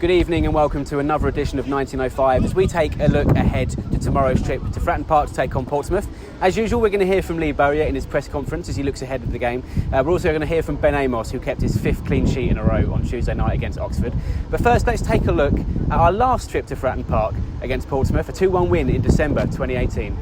Good evening and welcome to another edition of 1905 as we take a look ahead to tomorrow's trip to Fratton Park to take on Portsmouth. As usual, we're going to hear from Lee Bowyer in his press conference as he looks ahead of the game. We're also going to hear from Ben Amos, who kept his 5th clean sheet in a row on Tuesday night against Oxford. But first, let's take a look at our last trip to Fratton Park against Portsmouth, a 2-1 win in December 2018.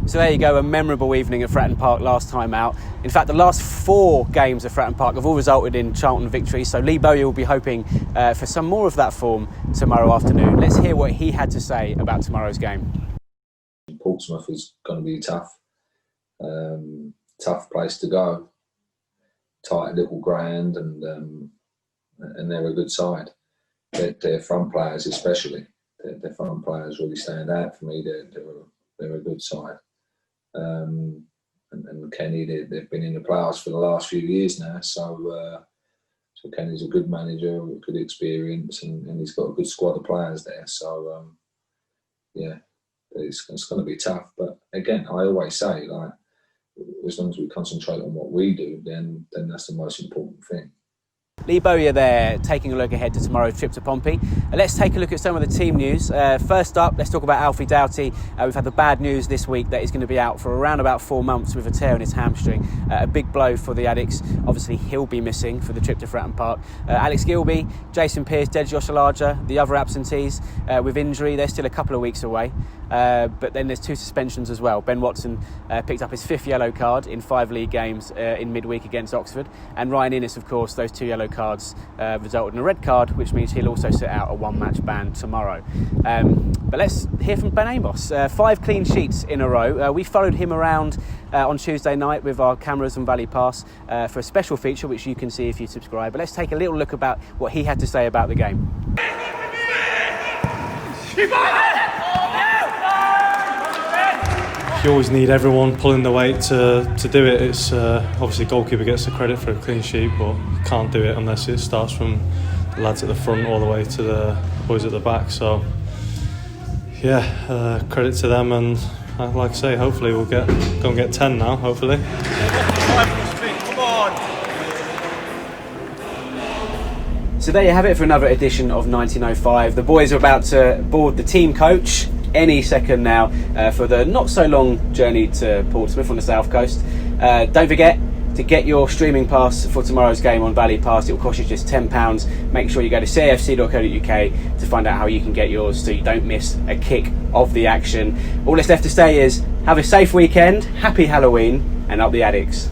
So there you go, a memorable evening at Fratton Park last time out. In fact, the last 4 games at Fratton Park have all resulted in Charlton victories, so Lee Bowyer will be hoping for some more of that form tomorrow afternoon. Let's hear what he had to say about tomorrow's game. Portsmouth is going to be tough. Tough place to go. Tight little ground, and they're a good side. Their front players especially. Their front players really stand out for me. They're a good side. And Kenny, they've been in the playoffs for the last few years now, so Kenny's a good manager with good experience, and he's got a good squad of players there. So it's going to be tough. But again, I always say, like, as long as we concentrate on what we do, then that's the most important thing. Lee Bowyer there, taking a look ahead to tomorrow's trip to Pompey. Let's take a look at some of the team news. First up, let's talk about Alfie Doughty. We've had the bad news this week that he's going to be out for around about 4 months with a tear in his hamstring. A big blow for the Addicts. Obviously, he'll be missing for the trip to Fratton Park. Alex Gilby, Jason Pearce, Des Joshalaja, the other absentees with injury, they're still a couple of weeks away. But then there's 2 suspensions as well. Ben Watson picked up his 5th yellow card in 5 league games in midweek against Oxford. And Ryan Innes, of course, those 2 yellow cards resulted in a red card, which means he'll also sit out a 1-match ban tomorrow. But let's hear from Ben Amos. 5 clean sheets in a row. We followed him around on Tuesday night with our cameras on Valley Pass for a special feature, which you can see if you subscribe. But let's take a little look about what he had to say about the game. You always need everyone pulling the weight to do it. It's obviously goalkeeper gets the credit for a clean sheet, but you can't do it unless it starts from the lads at the front all the way to the boys at the back. So yeah, credit to them, and like I say, hopefully we'll go and get 10 now. Hopefully. Come on. So there you have it for another edition of 1905. The boys are about to board the team coach any second now for the not so long journey to Portsmouth on the south coast. Don't forget to get your streaming pass for tomorrow's game on Valley Pass. It will cost you just £10. Make sure you go to cafc.co.uk to find out how you can get yours so you don't miss a kick of the action. All that's left to say is have a safe weekend, happy Halloween, and up the Addicts.